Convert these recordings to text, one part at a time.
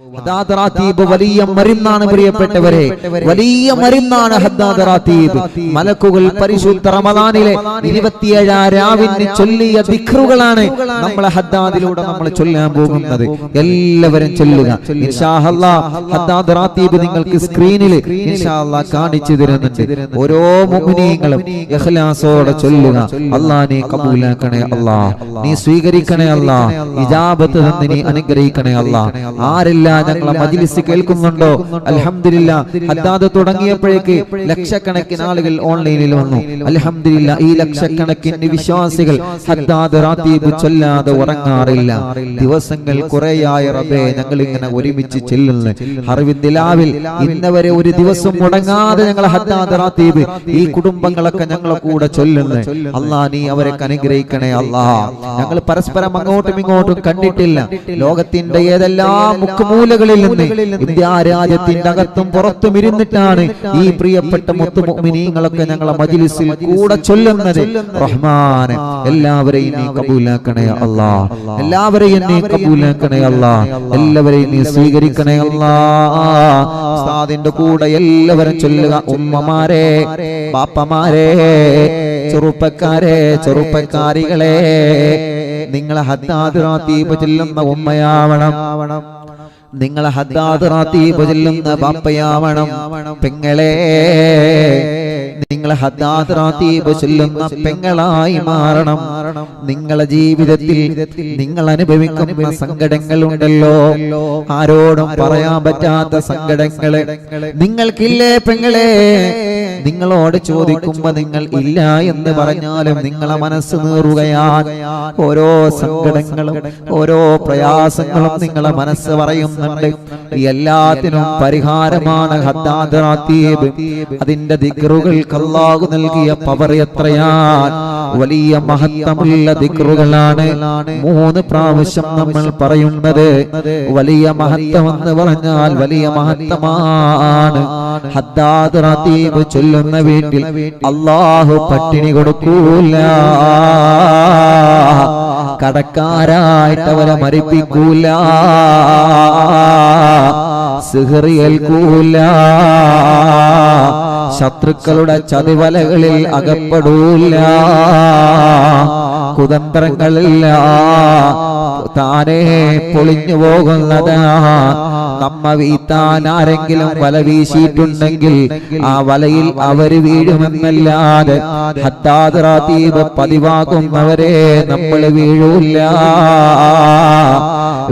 ഹദ്ദാദ് റാത്തീബ് വലിയ മരുന്നാണ് പ്രിയപ്പെട്ടവരെ, വലിയ മരുന്നാണ് ഹദ്ദാദ് റാത്തീബ്. മലക്കുകൾ പരിശുദ്ധ റമദാനിലെ 27 രാവിന് ചൊല്ലിയ ദിക്റുകളാണ് നമ്മൾ ഹദ്ദാദിലൂടെ നമ്മൾ ചൊല്ലാൻ പോകുന്നത്. എല്ലാവരും ചൊല്ലുക ഇൻഷാ അല്ലാഹ്. ഹദ്ദാദ് റാത്തീബ് നിങ്ങൾക്ക് സ്ക്രീനിൽ ഇൻഷാ അല്ലാഹ് കാണിച്ചു തരുന്നുണ്ട്. ഓരോ മുഅ്മിനീങ്ങളും ഇഖ്ലാസോടെ ചൊല്ലുക. അല്ലാഹ് നീ കബൂലാക്കണേ അല്ലാഹ്, നീ സ്വീകരിക്കണേ അല്ലാഹ്, ഇജാബത്ത് തന്ന് നീ അനുഗ്രഹിക്കണേ അല്ലാഹ്. ആരെല്ലാം ഞങ്ങളെ മജ്ലിസ് കേൾക്കുന്നുണ്ടോ? അൽഹംദുലില്ലാഹ്. ഹദ്ദാദ് തുടങ്ങിയപ്പോഴേക്ക് ലക്ഷക്കണക്കിന് ആളുകൾ ഓൺലൈനിൽ വന്നു. അൽഹംദുലില്ലാഹ്. ഈ ലക്ഷക്കണക്കിന് വിശ്വാസികൾ ഹദ്ദാദ് റാത്തീബ് ചൊല്ലാതെ ഉറങ്ങാറില്ല. ദിവസങ്ങൾ കുറേയായി റബ്ബേ ഞങ്ങൾ ഇങ്ങനെ ഒരുമിച്ച് ചെല്ലുന്നു. ഹർവിന്ദിലാവിൽ ഇന്നവരെ ഒരു ദിവസം മുടങ്ങാതെ ഞങ്ങൾ ഹദ്ദാദ് റാത്തീബ് ഈ കുടുംബങ്ങളൊക്കെ ഞങ്ങളെ കൂടെ ചൊല്ലുന്നു. അല്ലാഹ് നീ അവരെ അനുഗ്രഹിക്കണേ അല്ലാഹ്. ഞങ്ങൾ പരസ്പരം അങ്ങോട്ടും ഇങ്ങോട്ടും കണ്ടിട്ടില്ല. ലോകത്തിന്റെ ഏതെല്ലാം മുക്കുമൂലകളിൽ നിന്ന് ഇന്ത്യാരാജ്യത്തിന്റെ അകത്തും പുറത്തും ഇരുന്നിട്ടാണ് ഈ പ്രിയപ്പെട്ട മുത്തു മുഅ്മിനീങ്ങളൊക്കെ ഞങ്ങളെ മജ്ലിസിൽ കൂടെ ചൊല്ലുന്നത്. റഹ്മാനെ എല്ലാവരെയും നീ കബൂലാക്കണേ അല്ലാഹ്, എല്ലാവരെയും നീ കബൂലാക്കണേ അല്ലാഹ്, എല്ലാവരെയും നീ സ്വീകരിക്കണേ അല്ലാഹ്. ഉസ്താദിന്റെ കൂടെ എല്ലാവരും ചൊല്ലുക. ഉമ്മമാരെ, ബാപ്പമാരെ, ചെറുപ്പക്കാരെ, ചെറുപ്പക്കാരികളെ, നിങ്ങളെ ഹദ്ദാദ് റാത്തീബ് ചൊല്ലുന്ന ഉമ്മയാവണം, നിങ്ങളെ ഹദ്ദാദ് റാത്തീബ് ചൊല്ലുന്ന ബാപ്പയാവണം. പെങ്ങളെ, നിങ്ങളെ ഹദ്ദാദ് റാത്തീബ് ചൊല്ലുന്ന പെങ്ങളായി മാറണം. നിങ്ങളെ ജീവിതത്തിൽ നിങ്ങൾ അനുഭവിക്കുന്ന സങ്കടങ്ങൾ ഉണ്ടല്ലോ, ആരോടും പറയാൻ പറ്റാത്ത സങ്കടങ്ങള് നിങ്ങൾക്കില്ലേ പെങ്ങളെ? നിങ്ങളോട് ചോദിക്കുമ്പോ നിങ്ങൾ ഇല്ല എന്ന് പറഞ്ഞാലും നിങ്ങളെ മനസ്സ് നീറുകയാണ്. ഓരോ സങ്കടങ്ങളും ഓരോ പ്രയാസങ്ങളും നിങ്ങളെ മനസ്സ് പറയുന്നുണ്ട്. എല്ലാത്തിനും പരിഹാരമാണ് ഹദ്ദാദ് റാത്തീബ്. അതിന്റെ ദിക്റുകൾക്ക് അല്ലാഹു നൽകിയ പവർ എത്രയാണ്! വലിയ മഹത്വമുള്ള ദിക്റുകളാണ് 3 പ്രാവശ്യം നമ്മൾ പറയുന്നത്. വലിയ മഹത്വം എന്ന് പറഞ്ഞാൽ വലിയ മഹത്വമാണ്. ഹദ്ദാദ് റാത്തീബ് ചൊല്ലുന്ന വീട്ടിൽ അല്ലാഹു പട്ടിണി കൊടുക്കൂല, കടക്കാരായിട്ട് അവരെ മരിപ്പിക്കൂല, സിഹ്ർ ഏൽക്കൂല, ശത്രുക്കളുടെ ചതിവലകളിൽ അകപ്പെടൂല, കുതന്ത്രങ്ങളില്ല, താനേ പൊളിഞ്ഞു പോകുന്നതാ. നമ്മ വീത്താൻ ആരെങ്കിലും വല വീശിയിട്ടുണ്ടെങ്കിൽ ആ വലയിൽ അവര് വീഴുമെന്നല്ലാതെ ഹദ്ദാദ് റാത്തീബ് പതിവാകുന്നവരെ നമ്മൾ വീഴൂല.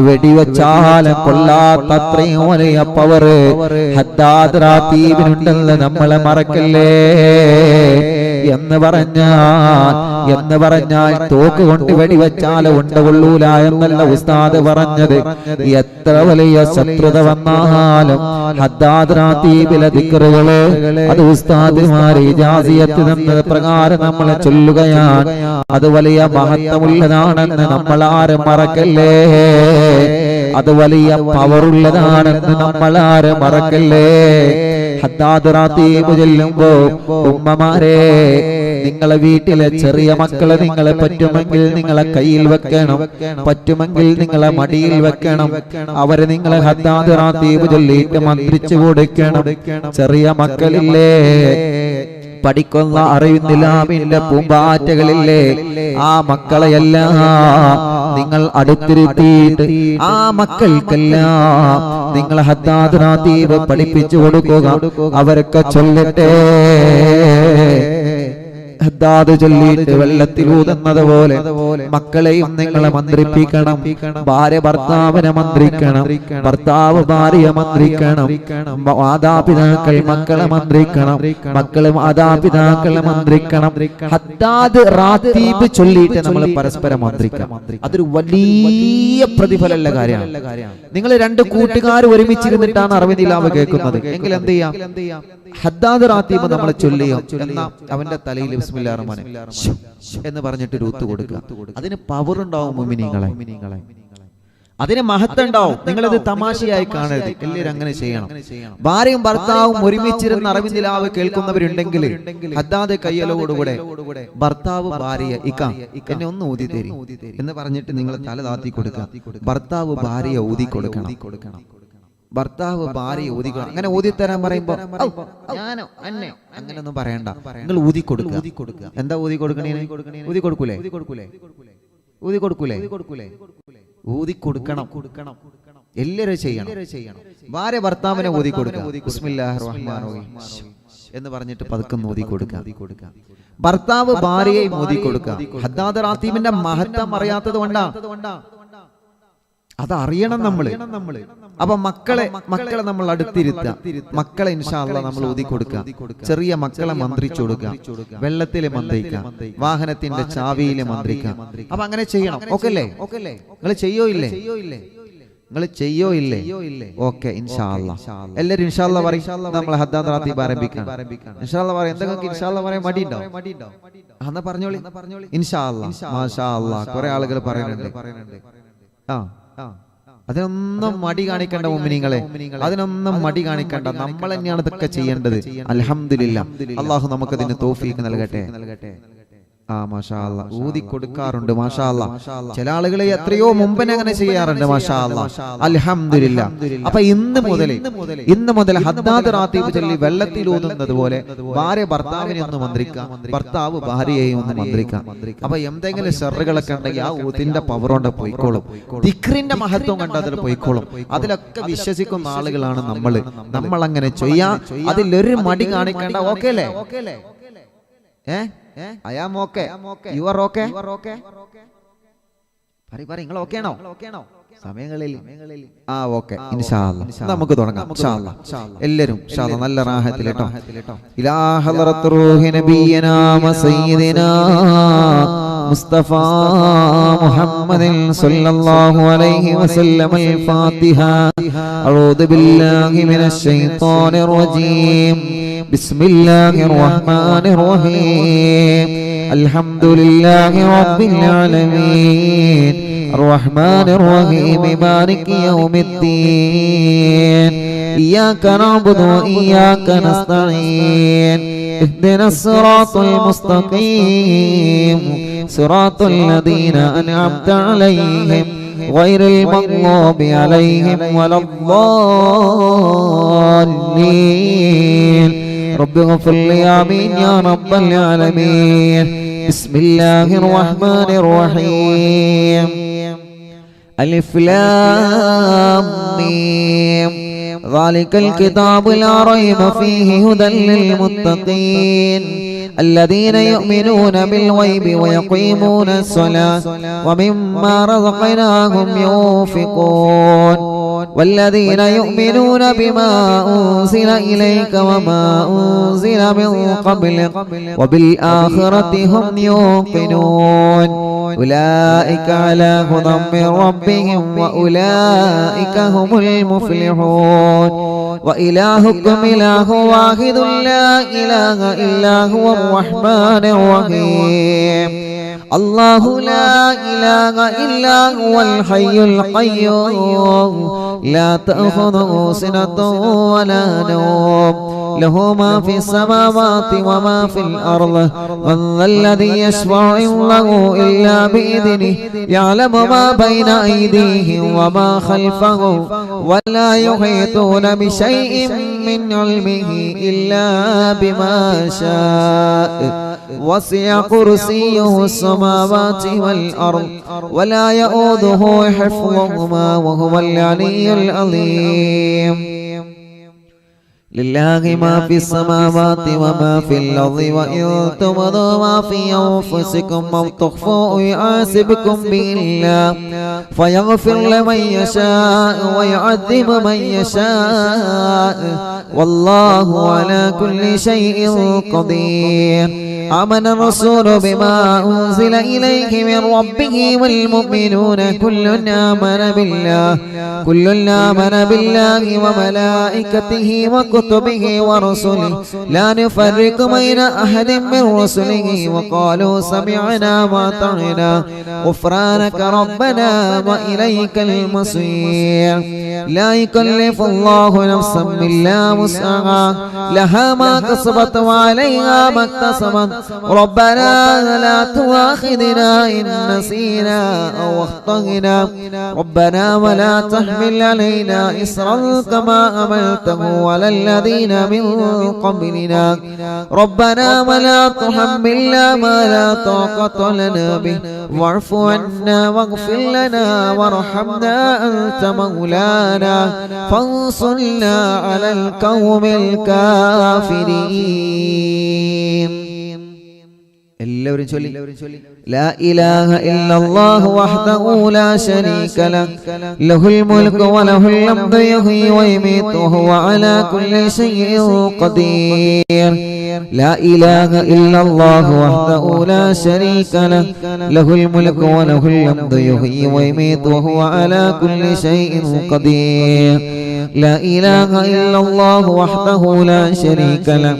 വെടിവെച്ചാലും കൊള്ളാത്തത്രയും വലിയ പവർ ഹദ്ദാദ് റാത്തീബിനുണ്ടെന്ന് നമ്മളെ മറക്കല്ലേ. എന്ന് പറഞ്ഞാൽ തോക്ക് കൊണ്ട് വെടിവെച്ചാൽ ഉണ്ടകൊള്ളൂല എന്നല്ല ഉസ്താദ് പറഞ്ഞത്. എത്ര വലിയ ശത്രുത വന്നാലും ഹദ്ദാദ് റാത്തീബിലെ ദിക്റുകള് അത് ഉസ്താദ്മാര് ഇജാസിയത്ത് തന്നത് പ്രകാരം നമ്മളെ ചൊല്ലുകയാണ്. അത് വലിയ മഹത്വമുള്ളതാണെന്ന് നമ്മൾ ആരും മറക്കല്ലേ. അത് വലിയ പവറുള്ളതാണെന്ന് നമ്മൾ ആരും മറക്കല്ലേ. ഹദ്ദാദ് റാത്തീബ് ചൊല്ലുമ്പോ ഉമ്മമാരെ, നിങ്ങളെ വീട്ടിലെ ചെറിയ മക്കളെ നിങ്ങളെ പറ്റുമെങ്കിൽ നിങ്ങളെ കയ്യിൽ വെക്കണം, പറ്റുമെങ്കിൽ നിങ്ങളെ മടിയിൽ വെക്കണം. അവരെ നിങ്ങളെ ഹദ്ദാദ് റാത്തീബ് ചൊല്ലിയിട്ട് മന്ത്രിച്ചു കൊടുക്കണം. ചെറിയ മക്കളില്ലേ, പഠിക്കുന്ന അറിവിന്ദിലാമിന്റെ പൂമ്പാറ്റകളില്ലേ, ആ മക്കളെയെല്ലാം നിങ്ങൾ അടുത്തിരുത്തിയിട്ട് ആ മക്കൾക്കെല്ലാം നിങ്ങൾ ഹദ്ദാദ് റാത്തീബ് പഠിപ്പിച്ചു കൊടുക്കുക. അവരൊക്കെ ചൊല്ലട്ടെ. ഹദ്ദാദ് ചൊല്ലിയിട്ട് വെള്ളത്തിലൂതുന്നത് പോലെ മക്കളെയും നിങ്ങളെ മന്ത്രിപ്പിക്കണം. ഭാര്യ ഭർത്താവിനെ മന്ത്രിക്കണം, ഭർത്താവ് ഭാര്യയെ മന്ത്രിക്കണം, മാതാപിതാക്കൾ മക്കളെ മന്ത്രിക്കണം, മക്കള് മാതാപിതാക്കളെ മന്ത്രിക്കണം. ഹദ്ദാദ് റാത്തീബ് ചൊല്ലിയിട്ട് നമ്മൾ പരസ്പരം മന്ത്രിക്കണം. അതൊരു വലിയ പ്രതിഫലമുള്ള കാര്യമാണ്. നിങ്ങൾ 2 കൂട്ടുകാർ ഒരുമിച്ചിരുന്നിട്ടാണ് അറിവിനിലാവ് കേൾക്കുന്നത് എങ്കിൽ എന്ത് ചെയ്യാം? ഹദ്ദാദ് റാത്തീബ് നമ്മൾ ചൊല്ലിയോ എന്നാ അവന്റെ തലയിൽ ബിസ്മില്ലാഹിർ റഹ്മാനിർ റഹീം എന്ന് പറഞ്ഞിട്ട് രൂത്ത് കൊടുക്കുക. അതിന് പവർ ഉണ്ടാവും മുഅ്മിനീങ്ങളെ, അതിന് മഹത്വം ഉണ്ടാവും. നിങ്ങളിത് തമാശയായി കാണരുത്, എല്ലാവരും അങ്ങനെ ചെയ്യണം. ഭാര്യയും ഭർത്താവും ഒരുമിച്ചിരുന്ന് അറിവിന്ദിലാവ് കേൾക്കുന്നവരുണ്ടെങ്കിൽ ഹദ്ദാദ് കയ്യലോടുകൂടെ ഭർത്താവ് ഭാര്യയെ എന്നെ ഒന്ന് ഊതി തരി എന്ന് പറഞ്ഞിട്ട് നിങ്ങൾ തല താത്തി കൊടുക്കുക. ഭർത്താവ് ഭാര്യയെ ഊതി കൊടുക്കണം. ഭർത്താവ് ഭാര്യ ഊതിക്കണം. അങ്ങനെ ഊതിത്തരാൻ പറയുമ്പോ ഞാനോ അന്നെ അങ്ങനെയൊന്നും പറയണ്ട, നിങ്ങൾ ഊതി കൊടുക്കുക. എന്താ ഊതി കൊടുക്കണേ? ഊതി കൊടുക്കൂലേ? ഊതി കൊടുക്കണം. എല്ലാവരും ചെയ്യണം. ഭാര്യ ഭർത്താവിനെ ഊതി കൊടുക്കുക. ബിസ്മില്ലാഹിർ റഹ്മാനിർ റഹീം എന്ന് പറഞ്ഞിട്ട് പതുക്കെ ഊതി കൊടുക്കുക. ഭർത്താവ് ഭാര്യയെ ഊതി കൊടുക്കുക. ഹദ്ദാദ് റാത്തീബിന്റെ മഹത്വം അറിയാത്തത് കൊണ്ടാ. അതറിയണം നമ്മള്. അപ്പൊ മക്കളെ നമ്മൾ അടുത്തിരുത്തുക. മക്കളെ ഇൻഷാ അല്ലാഹ് നമ്മൾ ഊതി കൊടുക്കുക. ചെറിയ മക്കളെ മന്ത്രിച്ചു കൊടുക്കുക. വെള്ളത്തില് മന്ത്രിക്കുക, വാഹനത്തിന്റെ ചാവിയില് മന്ത്രിക്കുക. അപ്പൊ അങ്ങനെ ചെയ്യണം. ഓക്കെ അല്ലേ? നിങ്ങൾ ചെയ്യോ ഇല്ലേ? ഓക്കെ, ഇൻഷാ അല്ലാഹ്. എല്ലാരും ഇൻഷാ അല്ലാഹ് പറയും. നമ്മൾ ഹദ്ദാദ് റാത്തീബ് ആരംഭിക്കാം. ഇൻഷാ അല്ലാഹ് പറയും. എന്തെങ്കിലും ഇൻഷാ അല്ലാഹ് പറയാൻ മടിയുണ്ടോ? എന്നാ പറഞ്ഞോളി. ഇൻഷാ അല്ലാഹ്, മാഷാ അല്ലാഹ്. കുറെ ആളുകൾ പറയുന്നുണ്ട്. അതിനൊന്നും മടി കാണിക്കണ്ട മുഅ്മിനീങ്ങളെ, അതിനൊന്നും മടി കാണിക്കണ്ട. നമ്മൾ തന്നെയാണ് ഇതൊക്കെ ചെയ്യേണ്ടത്. അൽഹംദുലില്ലാഹ്, അല്ലാഹു നമുക്കതിന് തൗഫീഖ് നൽകട്ടെ. മാഷാ അല്ലാഹ്. ഊതി കൊടുക്കാറുണ്ട്. മാഷാ അല്ലാഹ്. ചില ആളുകളെ എത്രയോ മുമ്പനെ അങ്ങനെ ചെയ്യാറുണ്ട്. മാഷാ അല്ലാഹ്, അൽഹംദുലില്ലാഹ്. അപ്പൊ ഇന്ന് മുതൽ ഹദ്ദാദ് റാത്തീബ് ചൊല്ലി വെള്ളത്തിൽ ഊതുന്നത് പോലെ ഭാര്യ ഭർത്താവിനെ ഒന്ന് മന്ത്രിക്കാം, ഭർത്താവ് ഭാര്യയെയും ഒന്ന് മന്ത്രിക്കാം. അപ്പൊ എന്തെങ്കിലും ഷർറുകളൊക്കെ ഉണ്ടെങ്കിൽ ആ ഊതിന്റെ പവർ കൊണ്ട് പോയിക്കോളും. ദിക്റിന്റെ മഹത്വം കണ്ട് അതിൽ പോയിക്കോളും. അതിലൊക്കെ വിശ്വസിക്കുന്ന ആളുകളാണ് നമ്മൾ അങ്ങനെ ചെയ്യാം. അതിലൊരു മടി കാണിക്കേണ്ട. ഓക്കെ അല്ലേ? I am okay. You are okay? നിങ്ങൾ ഓക്കെ ആണോ? സമയങ്ങളിൽ ഓക്കെ. ഇൻഷാ അല്ലാഹ് നമുക്ക് തുടങ്ങാം. ഇൻഷാ അല്ലാഹ് എല്ലാവരും ഇൻഷാ അല്ലാഹ് നല്ല റാഹത്തിൽ കേട്ടോ. ഇലാ ഹളറത്ത് റൂഹി നബിയനാ സയ്യിദിനാ മുസ്തഫ മുഹമ്മദിൻ സല്ലല്ലാഹു അലൈഹി വസല്ലം. الفاتحة. أعوذ بالله من الشيطان الرجيم. بسم الله الرحمن الرحيم. الحمد لله رب العالمين الرحمن الرحيم مالك يوم الدين. إياك نعبد وإياك نستعين. اهدنا الصراط المستقيم صراط الذين أنعمت عليهم غير المغضوب عليهم ولا الضالين. رب اغفر لي آمين يا رب العالمين. بسم الله الرحمن الرحيم. ألف لام ميم. ذلك الكتاب لا ريب فيه هدى للمتقين الذين يؤمنون بالغيب ويقيمون الصلاة ومما رزقناهم ينفقون والذين يؤمنون بما أنزل إليك وما أنزل من قبلك وبالآخرة هم يوقنون. أولئك على هدى من ربهم وأولئك هم المفلحون. وإلهكم إله واحد لا إله إلا هو الرحمن الرحيم. الله لا إله إلا هو الحي القيوم لا تأخذه سنة ولا نوم له ما في السماوات وما في الأرض. من ذا الذي يشفع عنده إلا بإذنه يعلم ما بين أيديهم وما خلفهم ولا يحيطون بشيء من علمه إلا بما شاء. وسع كرسيه السماوات والأرض ولا يؤوده حفظهما وهو العلي العظيم. لله ما في السماوات وما في الأرض وإن تبدوا ما في أنفسكم أو تخفوه يحاسبكم به الله فيغفر لمن يشاء ويعذب من يشاء والله على كل شيء قدير. آمن الرسول بما أنزل إليه من ربه والمؤمنون كل آمن بالله وملائكته وكتبه ورسله لا نفرق بين أحد من رسله وقالوا سمعنا وأطعنا غفرانك ربنا وإليك المصير. لا يكلف الله نفسا إلا وسعها لها ما كسبت وعليها ما اكتسبت ربنا لا تؤاخذنا إن نسينا أو أخطأنا ربنا ولا تحمل علينا إصرا كما حملته على الذين من قبلنا ربنا ولا تحملنا ما لا طاقة لنا به واعف عنا واغفر لنا وارحمنا أنت مولانا فانصرنا على القوم الكافرين. എല്ലാവരും ചൊല്ലി لا إله إلا الله وحده لا شريك له له الملك وله الحمد يحيي ويميت وهو على كل شيء قدير. لا إله إلا الله وحده لا شريك له له الملك وله الحمد يحيي ويميت وهو على كل شيء قدير. لا إله إلا الله وحده لا شريك له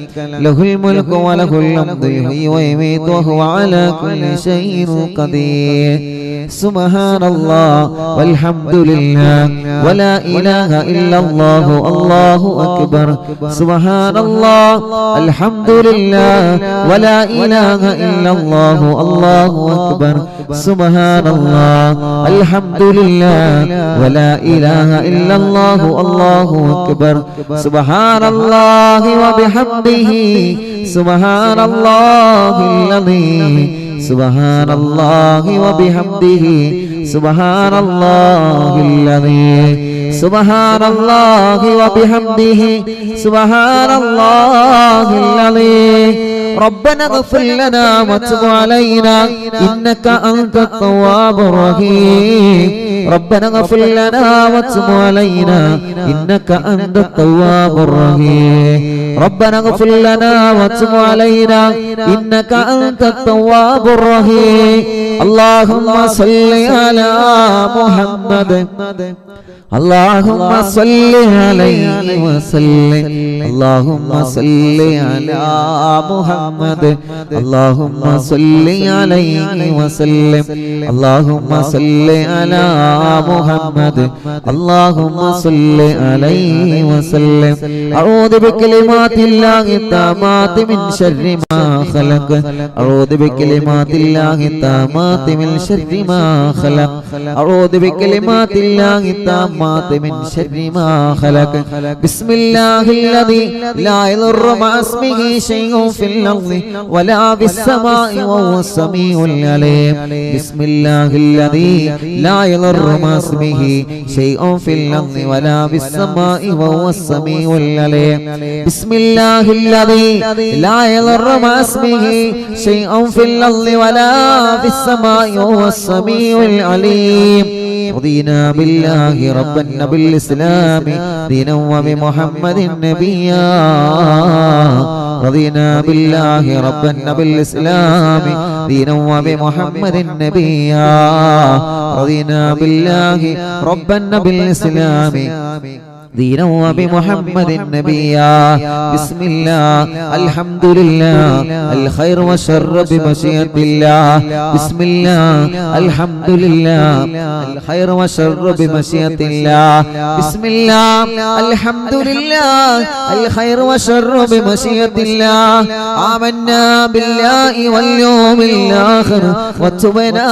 له الملك وله الحمد يحيي ويميت وهو على كل شيء قدير. سبحان الله والحمد لله ولا إله إلا الله الله أكبر. سبحان الله الحمد لله ولا إله إلا الله الله أكبر. سبحان الله الحمد لله ولا إله إلا الله الله أكبر. سبحان الله وبحمده سبحان الله العظيم. سبحان الله وبحمده سبحان الله العظيم. سبحان الله وبحمده سبحان الله العظيم. ربنا اغفر لنا وتب علينا إنك أنت التواب الرحيم. ربنا اغفر لنا وتب علينا إنك أنت التواب الرحيم. ربنا اغفر لنا وتب علينا إنك أنت التواب الرحيم. اللهم صل على محمد اللهم صل عليه وسلم. اللهم صل على محمد اللهم صل عليه وسلم. اللهم صل على محمد اللهم صل عليه وسلم. أعوذ بكلمات الله التامات من شر ما خلق. أعوذ بكلمات الله التامات من شر ما خلق. أعوذ بكلمات الله التامات من شر ما خلق. بسم الله الذي لا يضر مع اسمه شيء في الأرض ولا في السماء وهو السميع العليم. بسم الله الذي لا يضر مع اسمه شيء في الأرض ولا في السماء وهو السميع العليم. بسم الله الذي لا يضر مع اسمه شيء في الأرض ولا في السماء وهو السميع العليم. رضينا بالله ربا وبالإسلام دينا وبمحمد نبيا. رضينا بالله ربا وبالإسلام دينا وبمحمد نبيا. رضينا بالله ربا وبالإسلام دينا وبمحمد نبيا. بسم الله الحمد لله الخير والشر بمشيئة الله. بسم الله الحمد لله الخير والشر بمشيئة الله. بسم الله الحمد لله الخير والشر بمشيئة الله. آمنا بالله واليوم الآخر وتبنا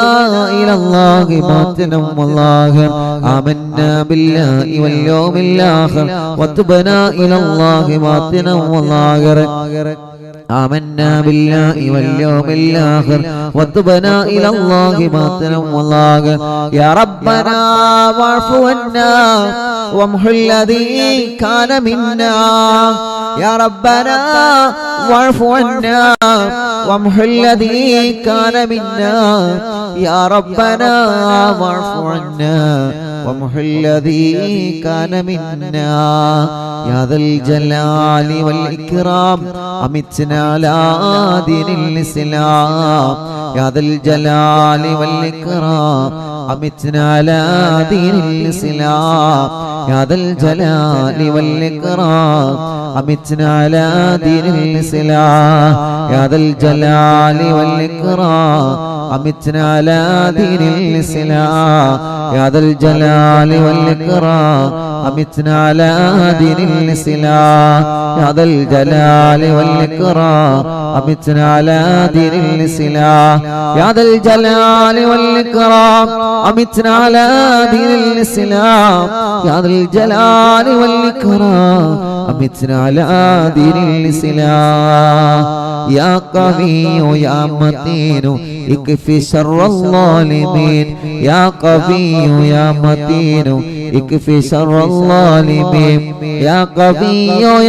إلى الله باطنا وظاهرا. آمنا بالله واليوم الآخر وتبنا إلى الله باطنا وظاهرا. آمنا بالله واليوم الآخر وتبنا إلى الله باطنا وظاهرا. يا ربنا واعف عنا وامح الذي كان منا. يا ربنا واعف عنا وامح الذي كان منا. يا ربنا واعف عنا وامح الذي كان منا. يا ذا الجلال والإكرام أمتنا على دين الإسلام. يا ذا الجلال والإكرام أمتنا على دين الإسلام. يا ذا الجلال والإكرام أمتنا على دين الإسلام. يا ذا الجلال والإكرام أمتنا على دين الإسلام يا ذا الجلال والإكرام أمتنا على دين الإسلام يا ذا الجلال والإكرام أمتنا على دين الإسلام يا ذا الجلال والإكرام أمتنا على دين الإسلام يا ذا الجلال والإكرام أمتنا على دين الإسلام يا قوي يا متين اكفي شر الظالمين يا قوي يا متين اكفي شر الظالمين يا قوي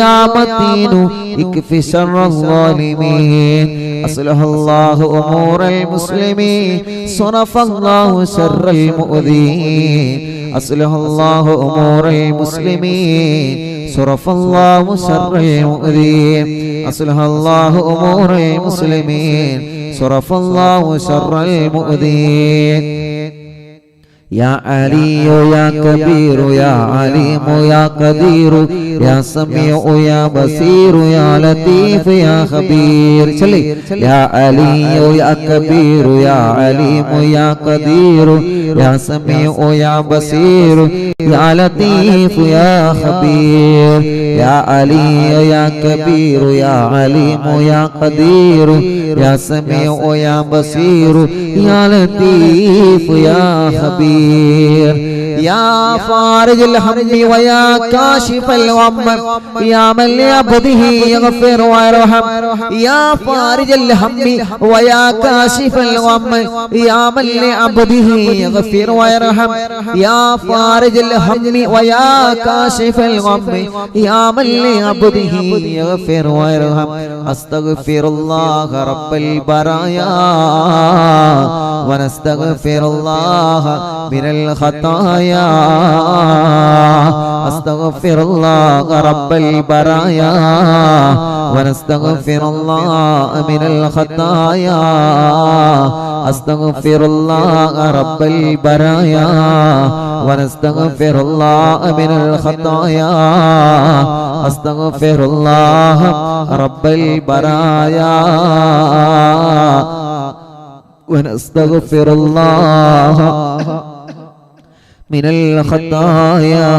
يا متين اكفي شر الظالمين أصلح الله أمور المسلمين صرف الله شر المؤذين أصلح الله أمور المسلمين صرف الله شر المؤذين أصلح الله أمور المسلمين صرف الله شر المؤذين يا علي يا كبير يا عليم يا قدير يا سميع يا بصير يا لطيف يا خبير يا علي يا كبير يا عليم يا قدير يا سميع يا بصير يا لطيف يا خبير يا علي يا كبير يا عليم يا قدير يا سميع يا بصير يا لطيف يا خبير يا فارج الهم ويا كاشف الغم يا من لعبده يغفر ويرحم يا فارج الهم ويا كاشف الغم يا من لعبده يغفر ويرحم يا فارج الهم ويا كاشف الغم يا من لعبده يغفر ويرحم أستغفر الله رب البرايا ونستغفر الله من الخطايا أستغفر الله رب البرايا ونستغفر الله من الخطايا أستغفر الله رب البرايا ونستغفر الله من الخطايا أستغفر الله رب البرايا ونستغفر الله من الخطايا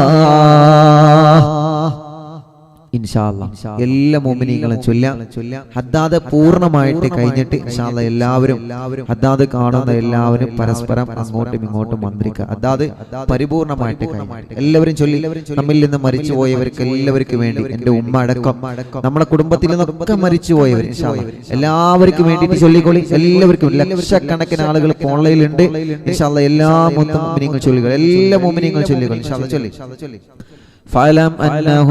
എല്ലാ മുഅ്മിനീങ്ങളും ചൊല്ലാം. ഹദ്ദാദ് പൂർണ്ണമായിട്ട് കഴിഞ്ഞിട്ട് ഇൻഷാ അല്ലാഹ് എല്ലാവരും ഹദ്ദാദ് കാണുന്ന എല്ലാവരും പരസ്പരം അങ്ങോട്ടും ഇങ്ങോട്ടും മന്ത്രിക്കുക. ഹദ്ദാദ് പരിപൂർണമായിട്ട് കഴിഞ്ഞിട്ട് എല്ലാവരും ചൊല്ലി. നമ്മിൽ നിന്ന് മരിച്ചുപോയവർക്ക് എല്ലാവർക്കും വേണ്ടി, എൻ്റെ ഉമ്മ അടക്കം നമ്മുടെ കുടുംബത്തിൽ നിന്നൊക്കെ മരിച്ചുപോയവർ ഇൻഷാ അല്ലാഹ് എല്ലാവർക്കും വേണ്ടിയിട്ട് ചൊല്ലിക്കൊള്ളി. എല്ലാവർക്കും ലക്ഷക്കണക്കിന് ആളുകൾ ഓൺലൈനിലുണ്ട് ഇൻഷാ അല്ലാഹ്. എല്ലാ മുഅ്മിനീങ്ങളും ചൊല്ലുക, എല്ലാ മുഅ്മിനീങ്ങളും ചൊല്ലുക ഇൻഷാ അല്ലാഹ്. ചൊല്ലി فاعلم أنه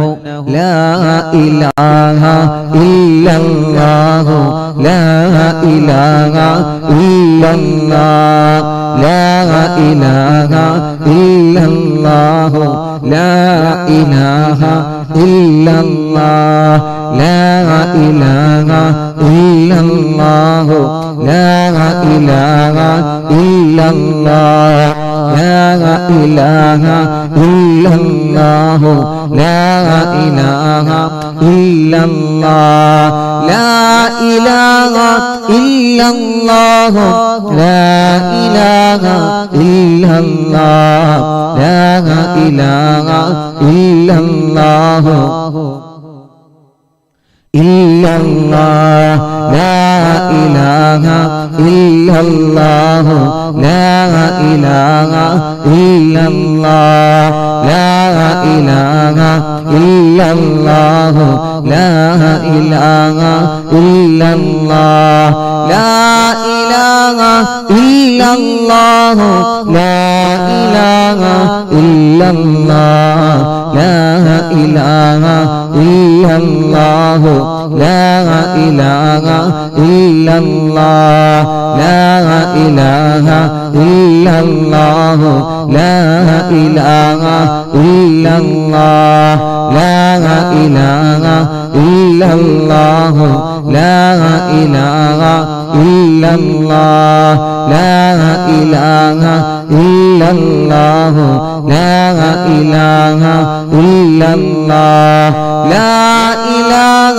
لا إله إلا الله لا إله إلا الله لا إله إلا الله لا إله إلا الله لا إله إلا الله لا إله إلا الله لا إله إلا الله لا إله إلا الله لا إله إلا الله لا إله إلا الله لا إله إلا الله إلا الله لا إله إلا الله لا إله إلا الله لا إله إلا الله لا إله إلا الله لا إله إلا الله لا إله إلا الله لا إله إلا الله لا إله إلا الله لا إله إلا الله لا إله إلا الله لا إله إلا الله لا إله إلا الله لا إله إلا الله لا إله إلا الله لا إله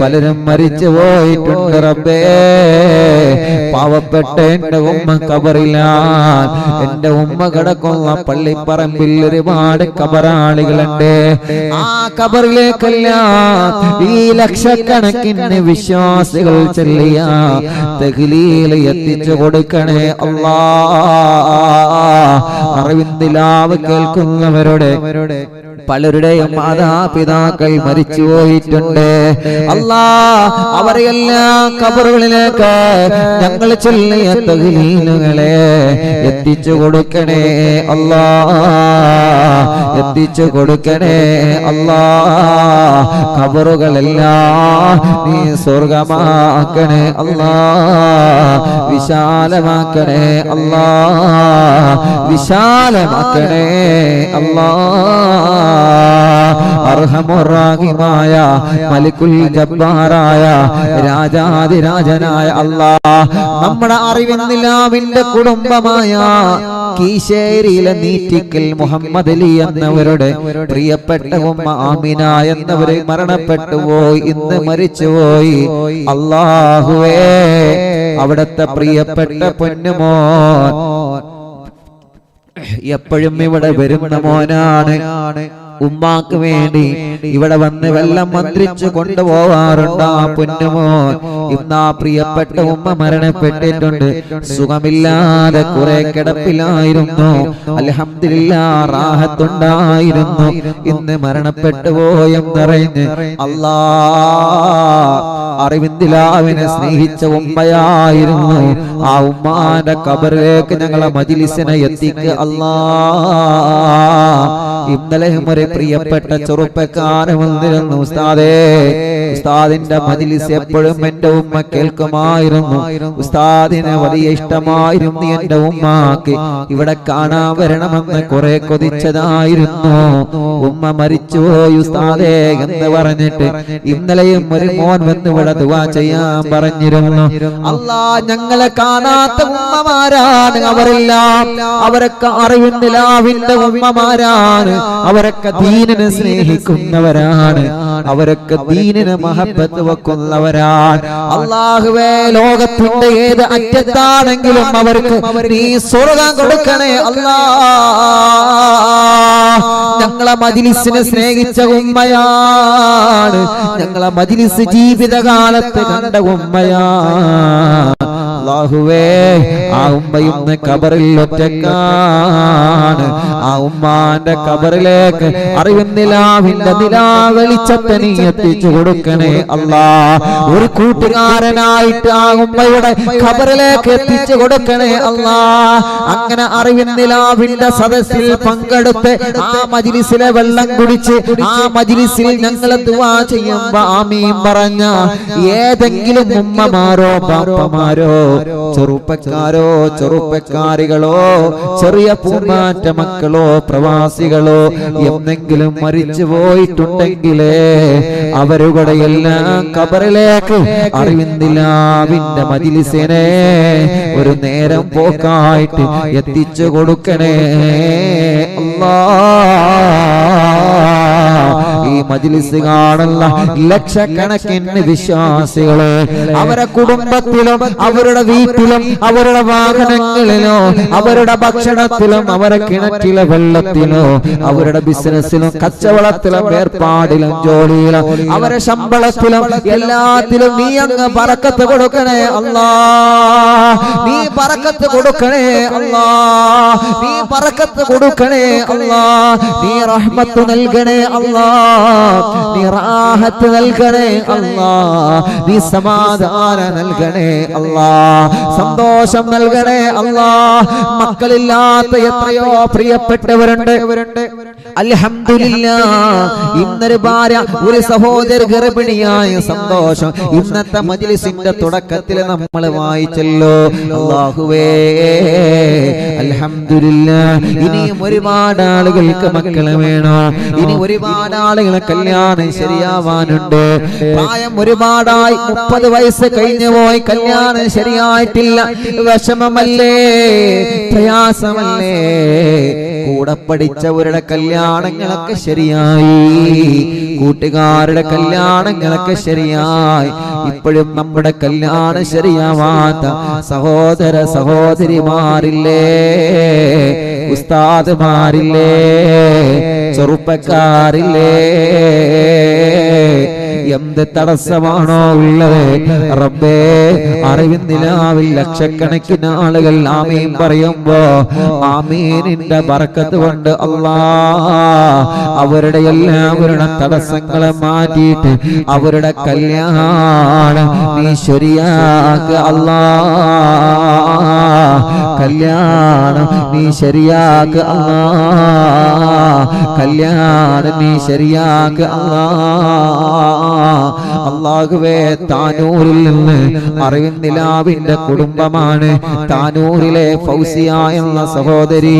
പലരും മരിച്ചു പോയിട്ടുണ്ട് റബ്ബേ. പാവപ്പെട്ട എന്റെ ഉമ്മ കബറിലാൻ, എന്റെ ഉമ്മ കിടക്കുന്ന പള്ളിപ്പറമ്പിൽ ഒരുപാട് കബറാളികളുണ്ട്. ആ കബറിലേക്കെല്ലാം ഈ ലക്ഷക്കണക്കിന് വിശ്വാസികൾ ചൊല്ലിയ തഹ്ലീൽ എത്തിച്ചു കൊടുക്കണേ അല്ലാ. അറിവിന്ദിലാവ് കേൾക്കുന്നവരുടെ പലരുടെയും മാതാപിതാക്കൾ മരിച്ചു പോയിട്ടുണ്ട് അല്ലാ. അവരെല്ലാം ഖബറുകളിലേക്ക് ഞങ്ങൾ ചൊല്ലിയ തഹ്ലീലുകളെ എത്തിച്ചു കൊടുക്കണേ അല്ലാ, എത്തിച്ചു കൊടുക്കണേ അല്ലാ. ഖബറുകളെല്ലാം നീ സ്വർഗമാക്കണേ അല്ലാ, വിശാലമാക്കണേ അല്ലാ, വിശാലമാക്കണേ അല്ലാ. അർഹമുറാഹിമായ മലിക്കുൽ ജബ്ബാറായ രാജാതിരാജനായ അല്ലാഹ്, നമ്മുടെ അറിവിന്നിലാവിന്റെ കുടുംബമായ കീശേരിയിലെ നീറ്റിക്കൽ മുഹമ്മദ് അലി എന്നവരുടെ പ്രിയപ്പെട്ട ഉമ്മ ആമിന എന്നവരെ മരണപ്പെട്ടു പോയി, ഇന്ന് മരിച്ചുപോയി. അല്ലാഹുവേ, അവിടുത്തെ പ്രിയപ്പെട്ട പൊന്നുമോൻ എപ്പോഴും ഇവിടെ വരുന്ന മോനാണ്. ഉമ്മാക്ക് വേണ്ടി ഇവിടെ വന്ന് വെള്ളം മന്ത്രിച്ചു കൊണ്ടുപോവാറുണ്ട് ആ പൊന്നുമോൻ. ഇന്ന് ആ പ്രിയപ്പെട്ട ഉമ്മ മരണപ്പെട്ടിട്ടുണ്ട്. സുഖമില്ലാതെ കുറെ കിടപ്പിലായിരുന്നു. അൽഹംദുലില്ലാഹ് റാഹത്തുണ്ടായിരുന്നു. ഇന്ന് മരണപ്പെട്ടു പോയെന്നറിഞ്ഞ് അല്ലാ, അറിവിന്ദിലാവിനെ സ്നേഹിച്ച ഉമ്മയായിരുന്നു. ആ ഉമ്മാന്റെ ഖബറിലേക്ക് ഞങ്ങളെ മജ്ലിസിനെ എത്തിക്കുക അല്ലാ. ഇന്നലെ ഒരു പ്രിയപ്പെട്ട ചെറുപ്പക്കാരൻ വന്നിരുന്നു. ഉസ്താദേ, ഉസ്താദിന്റെ മജ്ലിസ് എപ്പോഴും എന്റെ ഉമ്മ കേൾക്കുമായിരുന്നു. ഉസ്താദിനെ വലിയ ഇഷ്ടമായിരുന്നു എന്റെ ഉമ്മാക്ക്. ഇവിടെ കാണാൻ വരണമെന്ന് കുറെ കൊതിച്ചതായിരുന്നു. ഉമ്മ മരിച്ചുപോയി ഉസ്താദേ എന്ന് പറഞ്ഞിട്ട് ഇന്നലെയും ഒരു മോൻ വന്ന് ഇവിടെ ദുആ ചെയ്യാൻ പറഞ്ഞിരുന്നു. അല്ലാ, ഞങ്ങളെ കാണാത്ത ഉമ്മമാരാണ് അവരെല്ലാം. അവരൊക്കെ അറിവിന്ദിലാവിന്റെ ഉമ്മമാരാണ്. അവരൊക്കെ ദീനിനെ സ്നേഹിക്കുന്നവരാണ്. അവരൊക്കെ ദീനിനെ മഹബത്ത് വെക്കുന്നവരാണ്. അല്ലാഹുവേ, ലോകത്തിന്റെ ഏത് അറ്റത്താണെങ്കിലും അവർക്ക് നീ സ്വർഗ്ഗം കൊടുക്കണേ അല്ലാ. ഞങ്ങളെ മജ്ലിസിനെ സ്നേഹിച്ച ഉമ്മയാണ്. ഞങ്ങളെ മജ്ലിസ് ജീവിതകാലത്ത് കണ്ട ഉമ്മയാണ്. അല്ലാഹുവേ, ആ ഉമ്മ ഇന്ന് ഖബറിൽ ഒറ്റക്കാണ്. ആ ഉമ്മാന്റെ ഖബറിലേക്ക് അറിവിന്നിലാവിന്റെ നിലാവെളിച്ചത്തെ നീ എത്തിച്ചു കൊടുക്കണേ അല്ലാ. ഒരു കൂട്ടുകാരനായിട്ട് ആ ഉമ്മയുടെ ഖബറിലേക്ക് എത്തിച്ചു കൊടുക്കണേ അല്ലാ. അങ്ങനെ അറിവിന്നിലാവിന്റെ സദസ്സിൽ പങ്കെടുത്ത് ആ മജ്ലിസിലെ വെള്ളം കുടിച്ച് ആ മജ്ലിസിൽ ഞങ്ങൾ ദുആ ചെയ്യുമ്പോ ആമീൻ പറഞ്ഞ ഏതെങ്കിലും ഉമ്മമാരോ ബാപ്പമാരോ ചെറുപ്പക്കാരോ ചെറുപ്പക്കാരികളോ ചെറിയ പൂമ്പാറ്റ മക്കളോ പ്രവാസികളോ എന്നെങ്കിലും മരിച്ചു പോയിട്ടുണ്ടെങ്കിലേ അവരുടെ എല്ലാം ഖബറിലേക്ക് അറിവിന്ദിലാവിന്റെ മജ്ലിസിനെ ഒരു നേരം പോക്കായിട്ട് എത്തിച്ചു കൊടുക്കണേ ഈ മജ്ലിസ് കാണുന്ന ലക്ഷക്കണക്കിന് വിശ്വാസികളെ അവരുടെ കുടുംബത്തിലും അവരുടെ വീട്ടിലും അവരുടെ വാഹനങ്ങളിലോ അവരുടെ ഭക്ഷണത്തിലും അവരുടെ കിണറ്റിലെ വെള്ളത്തിലോ അവരുടെ ബിസിനസ്സിലും കച്ചവടത്തിലും ഏർപ്പാടിലും ജോലിയിലും അവരുടെ ശമ്പളത്തിലും എല്ലാത്തിലും നീ അങ്ങ് ബറക്കത്ത് കൊടുക്കണേ അല്ലാ. നീ ബറക്കത്ത് കൊടുക്കണേ അല്ലാ. നീ ബറക്കത്ത് കൊടുക്കണേ അല്ലാ. നീ റഹ്മത്ത് നൽകണേ അല്ലാ. നീ റാഹത്ത് നൽകണേ അല്ലാ. നീ സമാധാനം നൽകണേ അല്ലാ. സന്തോഷം നൽകണേ അല്ലാ. മക്കളില്ലാത്ത എത്രയോ പ്രിയപ്പെട്ടവരുണ്ട്. അൽഹംദുലില്ലാഹ്, ഇന്നൊരു ഭാര്യ ഒരു സഹോദര ഗർഭിണിയായ സന്തോഷം ഇന്നത്തെ മജ്ലിസിന്റെ തുടക്കത്തിൽ നമ്മൾ വായിച്ചല്ലോ. അല്ലാഹുവേ, അൽഹംദുലില്ലാഹ്, ഇനിയും ഒരുപാട് ആളുകൾക്ക് മക്കളെ വേണോ. ഇനി ഒരുപാട് ആളുകളെ കല്യാണം ശരിയാവാനുണ്ട്. പ്രായം ഒരുപാടായി, 30 വയസ്സ് കഴിഞ്ഞു പോയി, കല്യാണം ശരിയായിട്ടില്ല. വിഷമമല്ലേ, പ്രയാസമല്ലേ. കൂടെ പഠിച്ചവരുടെ കല്യാണങ്ങളൊക്കെ ശരിയായി, കൂട്ടുകാരുടെ കല്യാണങ്ങളൊക്കെ ശരിയായി ഇപ്പോഴും നമ്മുടെ കല്യാണം ശരിയാവാത്ത സഹോദര സഹോദരിമാരില്ലേ, ഉസ്താദ്മാരില്ലേ, ചെറുപ്പക്കാരില്ലേ, എന്ത് തടസ്സമാണോ ഉള്ളത് റബ്ബേ, അറിവിന്ദിലാവിൽ ലക്ഷക്കണക്കിന് ആളുകൾ ആമീൻ പറയുമ്പോ ആമീനിന്റെ ബർക്കത്ത് കൊണ്ട് അല്ലാഹ് അവരുടെ എല്ലാവരുടെ തടസ്സങ്ങളെ മാറ്റിയിട്ട് അവരുടെ കല്യാണം നീ ശരിയാക്ക് അല്ലാഹ്, കല്യാണം നീ ശരിയാക്ക് അല്ലാഹ്, കല്യാണം നീ ശരിയാക്ക് അല്ലാഹ്. അല്ലാഹുവേ, താനൂരിൽ നിന്ന് അറിവിന്ദിലാവിന്റെ കുടുംബമാണ് താനൂരിലെ ഫൗസിയ എന്ന സഹോദരി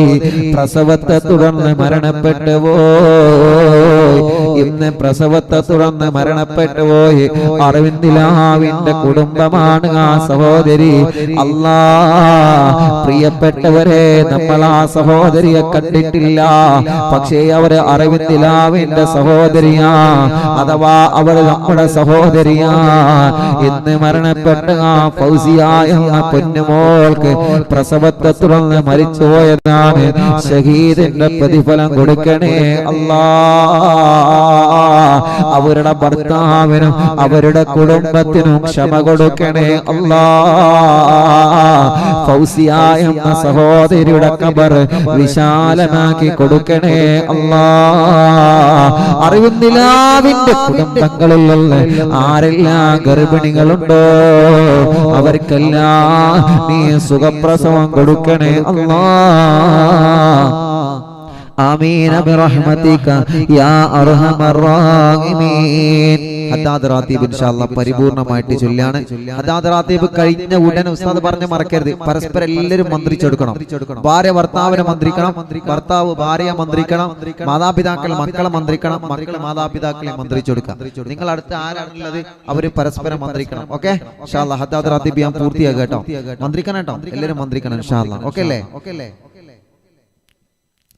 പ്രസവത്തെ തുടർന്ന് മരണപ്പെട്ടു പോയി. ഇന്ന് പ്രസവത്തെ തുടർന്ന് മരണപ്പെട്ടു പോയി അറിവിന്ദിലാവിന്റെ കുടുംബമാണ് ആ സഹോദരി. അല്ലാഹ്, പ്രിയപ്പെട്ടവരെ, നമ്മൾ ആ സഹോദരിയെ കണ്ടിട്ടില്ല, പക്ഷേ അവര് അറിവിന്ദിലാവിന്റെ സഹോദരിയാ, അഥവാ അവർ നമ്മുടെ സഹോദരിയാ. ഇന്ന് മരണപ്പെട്ട ആ ഫൗസിയ എന്ന പൊന്നുമോൾക്ക് പ്രസവത്തെ തുടർന്ന് മരിച്ചുപോയതാണ്. ഷഹീദിന്റെ പ്രതിഫലം കൊടുക്കണേ അല്ലാഹ്. അവരുടെ ഭർത്താവിനും അവരുടെ കുടുംബത്തിനും ക്ഷമ കൊടുക്കണേ അല്ലാഹ്. ഫൗസിയ എന്ന സഹോദരിയുടെ ഖബർ വിശാലമാക്കി കൊടുക്കണേ അല്ലാഹ്. അറിവിന്ദിലാവിന്റെ കുടുംബങ്ങളിലുള്ള ആരെല്ലാം ഗർഭിണികളുണ്ടോ അവർക്കെല്ലാം നീ സുഖപ്രസവം കൊടുക്കണേ അല്ലാഹ്. ആമീൻ ബിറഹ്മതിക യാ അർഹമർ റഹീമീൻ. ഹദ്ദാദ് റാത്തീബ് ഇൻഷാ അല്ലാഹ് പരിപൂർണമായിട്ട് ചൊല്ലാണ്. ഹദ്ദാദ് റാത്തീബ് കഴിഞ്ഞ ഉടനെ ഉസ്താദ് പറഞ്ഞ് മറക്കരുത്, പരസ്പരം എല്ലാവരും മന്ത്രിച്ചെടുക്കണം. ഭാര്യ ഭർത്താവിനെ മന്ത്രിക്കണം, ഭർത്താവ് ഭാര്യയെ മന്ത്രിക്കണം, മാതാപിതാക്കൾ മക്കളെ മന്ത്രിക്കണം, മക്കൾ മാതാപിതാക്കളെ മന്ത്രിച്ചെടുക്കാം. നിങ്ങൾ അടുത്ത് ആരാണുള്ളത് അവര് പരസ്പരം മന്ത്രിക്കണം. ഓക്കെ ഇൻഷാ അല്ലാഹ്. ഹദ്ദാദ് റാത്തീബ് ഞാൻ പൂർത്തിയാക്കാം കേട്ടോ. മന്ത്രിക്കണം കേട്ടോ, എല്ലാവരും മന്ത്രിക്കണം ഇൻഷാ അല്ലാഹ്. ഓക്കെ അല്ലേ?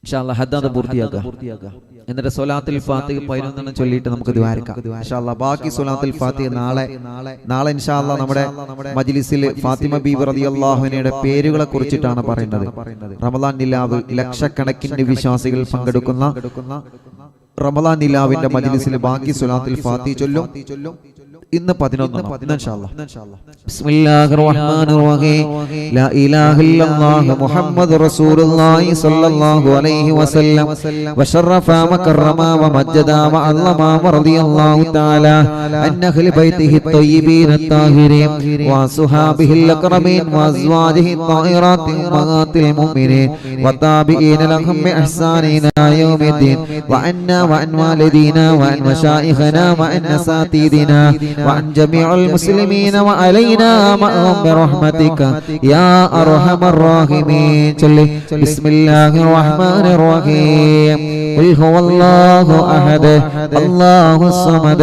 ഇൻഷാ അല്ലാഹ് ഹദ്ദാദ് പൂർത്തിയാക്കുക. എന്നിട്ട് സ്വലാത്തുൽ ഫാത്തിഹ 11 ചൊല്ലിയിട്ട് നമുക്ക് ദുആരിക്കാം ഇൻഷാ അല്ലാഹ്. ബാക്കി സ്വലാത്തുൽ ഫാത്തിഹ നാളെ ഇൻഷാ അല്ലാഹ് നമ്മുടെ മജ്ലിസിൽ ഫാത്തിമ ബീവി റളിയല്ലാഹു അൻഹയുടെ പേരുകളെ കുറിച്ചിട്ടാണ് പറയുന്നത്. റമളാൻ നിലാവ് ലക്ഷക്കണക്കിന് വിശ്വാസികൾ പങ്കെടുക്കുന്ന റമളാൻ നിലാവിന്റെ മജ്ലിസിൽ ബാക്കി സ്വലാത്തുൽ ഫാത്തിഹ ചൊല്ലും. ഇന്ന് 11 ഇൻഷാ അല്ലാഹ്. ബിസ്മില്ലാഹിർ റഹ്മാനിർ റഹീം. ലാ ഇലാഹ ഇല്ലല്ലാഹു മുഹമ്മദുർ റസൂലുള്ളാഹി സ്വല്ലല്ലാഹു അലൈഹി വസല്ലം വശറഫ വകറമ വമജ്ജദ വഅല്ലമ റളിയല്ലാഹു തആല അൻ അഹ്ലി ബൈതിഹി ത്വയ്യിബീന അത്താഹിരീൻ വസുഹാബിഹിൽ അക്രമീൻ വഅസ്വാജിഹി ത്വാഹിറാത്തി ഉമ്മഹാത്തിൽ മുഅ്മിനീൻ വതാബിഈന ലഹും ബിഇഹ്സാനിൻ ഇലാ യൗമിദ്ദീൻ വഅന്നാ വഅൻ വാലിദീനാ വഅൻ മശായിഖനാ വഅൻ അസാതീദിനാ وعن جميع المسلمين وعلينا معهم برحمتك يا أرحم الراحمين. بسم الله الرحمن الرحيم. قل هو الله أحد الله الصمد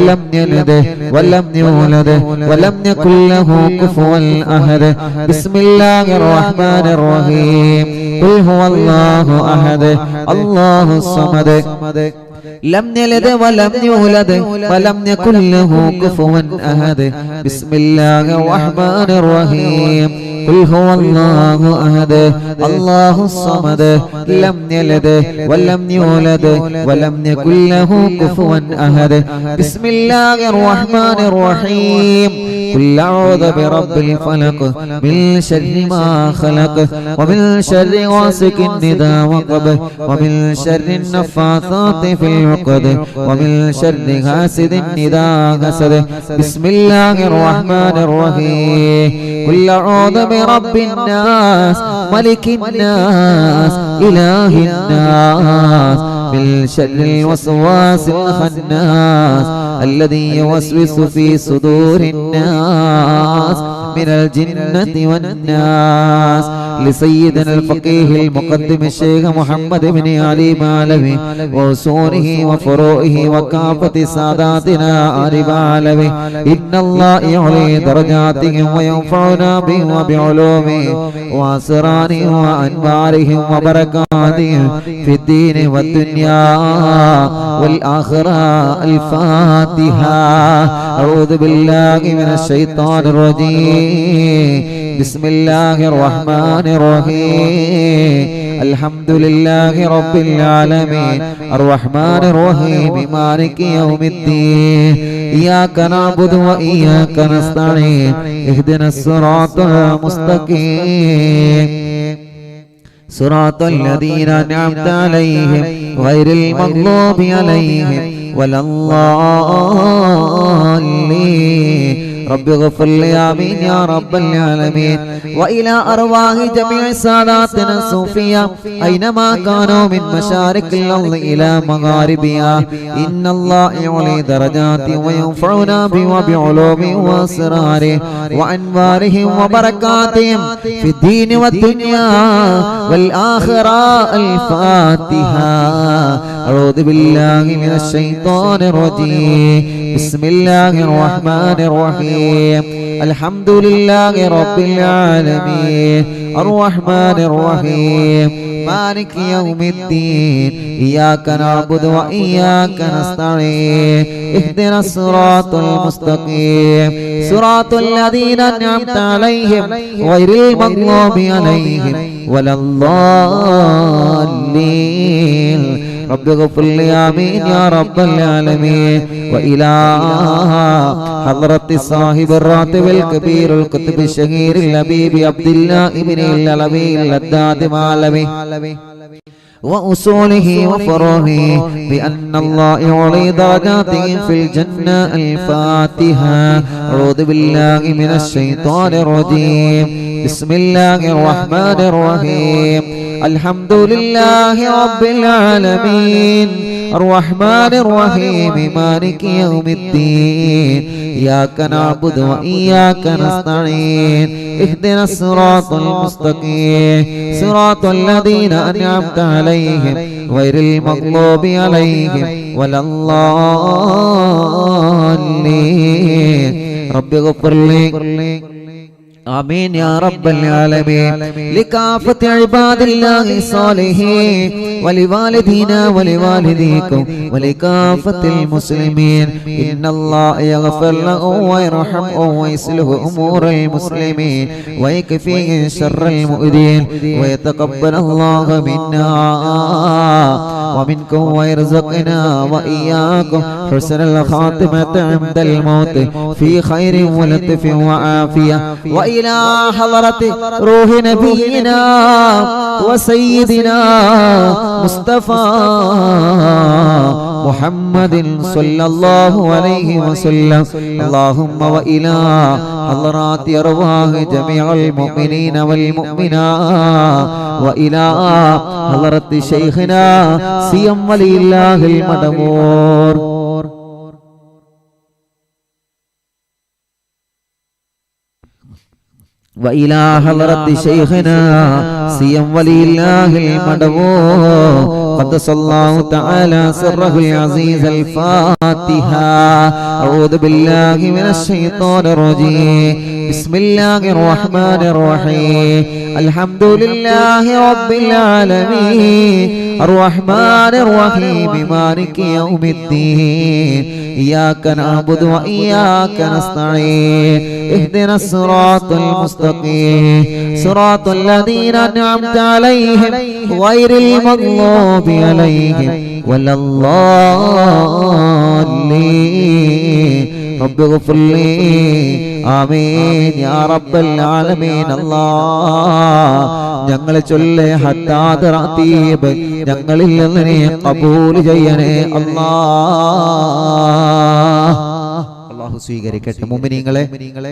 لم يلد ولم يولد ولم يكن له كفوا أحد. بسم الله الرحمن الرحيم. قل هو الله أحد الله الصمد لم يلد ولم يولد ولم يكن له كفوا أحد. بسم الله الرحمن الرحيم. قل هو الله أحد الله الصمد لم يلد ولم يولد ولم يكن له كفوا أحد. بسم الله الرحمن الرحيم. قل أعوذ برب الفلق من شر ما خلق ومن شر غاسق إذا وقب ومن شر النفاثات في العقد ومن شر حاسد إذا حسد. بسم الله الرحمن الرحيم. قل أعوذ برب الناس ملك الناس إله الناس من شر الوسواس الخناس الذي يوسوس في صدور الناس من الجنة والناس. لسيدنا الفقيه المقدم الشيخ محمد بن علي مالوي وأصوله وفروعه وكافة ساداتنا آل مالوي إن الله يعلي درجاتهم وينفعنا بهم وبعلومهم وأسرارهم وأنوارهم وبركاتهم في الدين والدنيا والآخرة. الفاتحة. أعوذ بالله من الشيطان الرجيم. بسم الله الرحمن الرحيم. الحمد لله رب العالمين الرحمن الرحيم مالك يوم الدين إياك نعبد وإياك نستعين اهدنا الصراط المستقيم صراط الذين أنعمت عليهم غير المغضوب عليهم ولا الضالين. رب اغفر لي آمين يا رب العالمين. وإلى أرواح جميع ساداتنا الصوفية أينما كانوا من مشارق الأرض إلى مغاربها إن الله يعلي درجاتهم وينفعنا بهم وبعلومهم وأسرارهم وأنوارهم وبركاتهم في الدين والدنيا والآخرة. الفاتحة. أعوذ بالله من الشيطان الرجيم. بسم الله الرحمن الرحيم. الحمد لله رب العالمين الرحمن الرحيم مالك يوم الدين إياك نعبد وإياك نستعين اهدنا الصراط المستقيم صراط الذين أنعمت عليهم غير المغضوب عليهم ولا الضالين. رب اغفر لي آمين يا رب العالمين. وإلى حضرة صاحب الراتب الكبير القطب الشهير الحبيب عبد الله ابن العلوي اللداد مالوي وأصوله وفروعه بأن الله يعلي درجاتهم في الجنة. الفاتحة. أعوذ بالله من الشيطان الرجيم. بسم الله الرحمن الرحيم. الحمد لله رب العالمين الرحمن الرحيم مالك يوم الدين إياك نعبد وإياك نستعين اهدنا الصراط المستقيم صراط الذين أنعمت عليهم غير المغضوب عليهم ولا الضالين. رب اغفر لي آمين يا رب العالمين. لكافة عباد الله الصالحين ولوالدينا ولوالديكم ولكافة المسلمين إن الله يغفر لهم ويرحمهم ويصلح أمور المسلمين ويكفيهم شر المؤذين ويتقبل الله منا ومنكم ويرزقنا وإياكم حسن الخاتمة عند الموت في خير ولطف وعافية. وإلى حضرة روح نبينا وسيدنا مصطفى محمد صلى الله عليه وسلم. اللهم وإلى حضرات أرواح جميع المؤمنين والمؤمنات وإلى حضرة شيخنا سيم ولي الله المدمور وإلى حضرة شيخنا سيم ولي الله المدمور قدس الله تعالى سره العزيز. الفاتحة. أعوذ بالله من الشيطان الرجيم. بسم الله الرحمن الرحيم. الحمد لله رب العالمين الرحمن الرحيم مالك يوم الدين إياك نعبد وإياك نستعين اهدنا الصراط المستقيم صراط الذين أنعمت عليهم غير المغضوب عليهم ولا الضالين. رب اغفر لي آمين يا رب العالمين. الله ഞങ്ങളെ ചൊല്ലേ ഹത്താദ് റാത്തീബ് ഞങ്ങളിൽ നിന്ന് നീ ഖബൂൽ ചെയ്യണേ അല്ലാഹ്. അല്ലാഹു അള്ളാഹു സ്വീകരിക്കട്ടെ. മുഅ്മിനീങ്ങളെ,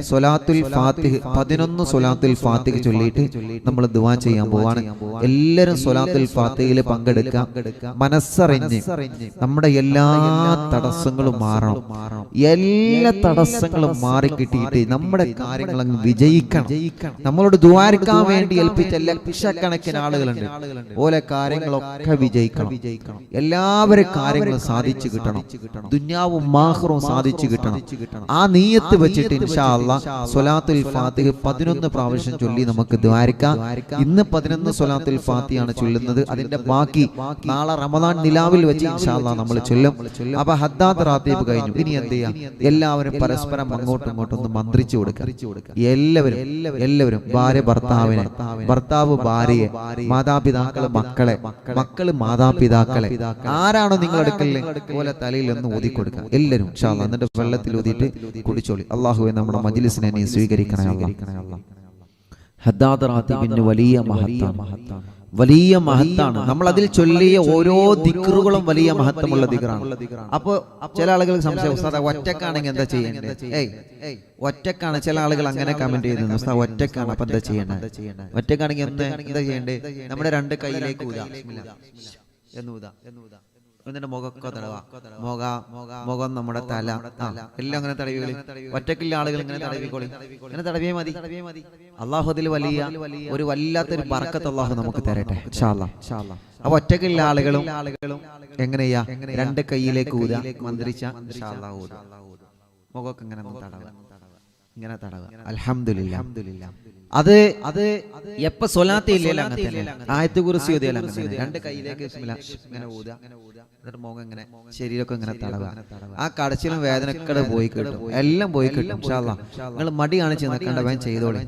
സ്വലാത്തുൽ ഫാത്തിഹ് 11 സ്വലാത്തുൽ ഫാത്തിഹ് ചൊല്ലിയിട്ട് നമ്മൾ ദുആ ചെയ്യാൻ പോവാണ്. എല്ലാവരും സ്വലാത്തുൽ ഫാത്തിഹയിൽ പങ്കെടുക്കാം. മനസ്സറിഞ്ഞ് നമ്മുടെ എല്ലാ തടസ്സങ്ങളും മാറണം. എല്ലാ തടസ്സങ്ങളും മാറി കിട്ടിയിട്ട് നമ്മുടെ കാര്യങ്ങൾ അങ്ങ് വിജയിക്കണം. നമ്മളോട് ദുആർക്കാൻ വേണ്ടി ഏൽപ്പിച്ച ലക്ഷക്കണക്കിന് ആളുകളുണ്ട്. ഓലെ കാര്യങ്ങളൊക്കെ വിജയിക്കണം. എല്ലാവരും കാര്യങ്ങളും സാധിച്ചു കിട്ടണം. ദുനിയാവും ആഖിറവും സാധിച്ചു കിട്ടണം. ആ നിയ്യത്ത് വെച്ചിട്ട് ഇൻഷാ അല്ലാഹ് സ്വലാത്തുൽ ഫാത്തിഹ് 11 പ്രാവശ്യം ചൊല്ലി നമുക്ക് ദുആർക്കാം. ഇന്ന് 11 സ്വലാത്തുൽ ഫാത്തിഹയാണ് ചൊല്ലുന്നത്. അതിന്റെ ബാക്കി നാളെ റമദാൻ നിലാവിൽ വെച്ച് ഇൻഷാ അല്ലാഹ് നമ്മൾ ചൊല്ലും. അപ്പൊ ഹദ്ദാദ് റാത്തീബ് കഴിഞ്ഞു. ഇനി എന്ത് ചെയ്യാം? എല്ലാവരും പരസ്പരം അങ്ങോട്ടും ഇങ്ങോട്ടും ഒന്ന് മന്ത്രിച്ചു കൊടുക്കുക. എല്ലാവരും ഭാര്യ ഭർത്താവിനെ, ഭർത്താവ് ഭാര്യയെ, മാതാപിതാക്കള് മക്കളെ, മക്കള് മാതാപിതാക്കളെ, ആരാണോ നിങ്ങൾ എടുക്കല്ലേ പോലെ തലയിൽ ഒന്ന് ഊതി കൊടുക്കുക. എല്ലാവരും ഇൻഷാ അല്ലാഹ് എന്നിട്ട് വെള്ളത്തിൽ ഊതിയിട്ട് കുടിച്ചോളി. അല്ലാഹുവേ നമ്മുടെ മജ്ലിസിനെ നീ സ്വീകരിക്കണേ അല്ലാഹ്. ഹദ്ദാദ് റാത്തീബിന് വലിയ മഹത്താണ്. നമ്മൾ അതിൽ ചൊല്ലിയ ഓരോ ദിക്റുകളും വലിയ മഹത്വമുള്ള ദിക്റാണ്. അപ്പൊ ചില ആളുകൾക്ക് സംശയം, ഉസ്താദ് ഒറ്റക്കാണെങ്കിൽ എന്താ ചെയ്യേണ്ടത്? ഒറ്റക്കാണ്. ചില ആളുകൾ അങ്ങനെ കമന്റ് ചെയ്യുന്നു, ഉസ്താദ് ഒറ്റക്കാണ്, അപ്പൊ എന്താ ചെയ്യേണ്ടത്? ഒറ്റക്കാണെങ്കിൽ എന്താ ചെയ്യേണ്ടത്? നമ്മുടെ 2 കൈയിലേക്ക് ഊതാ എന്നിട്ട് മുഖമൊക്കെ തടവാ. മുഖം, നമ്മുടെ തല, എല്ലാം അങ്ങനെ തടവികളി. ഒറ്റക്കില്ല ആളുകൾ ഇങ്ങനെ തടവിക്കോളി. ഇങ്ങനെ തടവിയേ മതി. അള്ളാഹു അതിൽ ഒരു വല്ലാത്തൊരു ബർക്കത്ത് അള്ളാഹു നമുക്ക് തരട്ടെ ഇൻഷാ അല്ലാഹ്. അപ്പൊ ഒറ്റക്കില്ല ആളുകളും എങ്ങനെയാ 2 കൈയിലേക്ക് ഊതാ, മന്ത്രിച്ച ഇൻഷാ അല്ലാഹ് ഊതാ. മുഖമൊക്കെ ഇങ്ങനെ തടവുക. അൽഹംദുലില്ലാ. അത് എപ്പോ സ്വലാത്ത് ഇല്ലല്ലോ അങ്ങനെ ആയത്ത് കുർസി ഓതിയാൽ അങ്ങനെ 2 കൈയിലേക്ക് ഇങ്ങനെ ഊതാ. എന്നിട്ട് മുഖം ഇങ്ങനെ, ശരീരമൊക്കെ ഇങ്ങനെ തടവുക. ആ കടച്ചിലും വേദനയൊക്കെ പോയി കിട്ടും. എല്ലാം പോയി കിട്ടും ഇൻഷാ അല്ലാഹ്. നിങ്ങൾ മടി കാണിച്ച് നിൽക്കേണ്ട, വേഗം ചെയ്തോളി.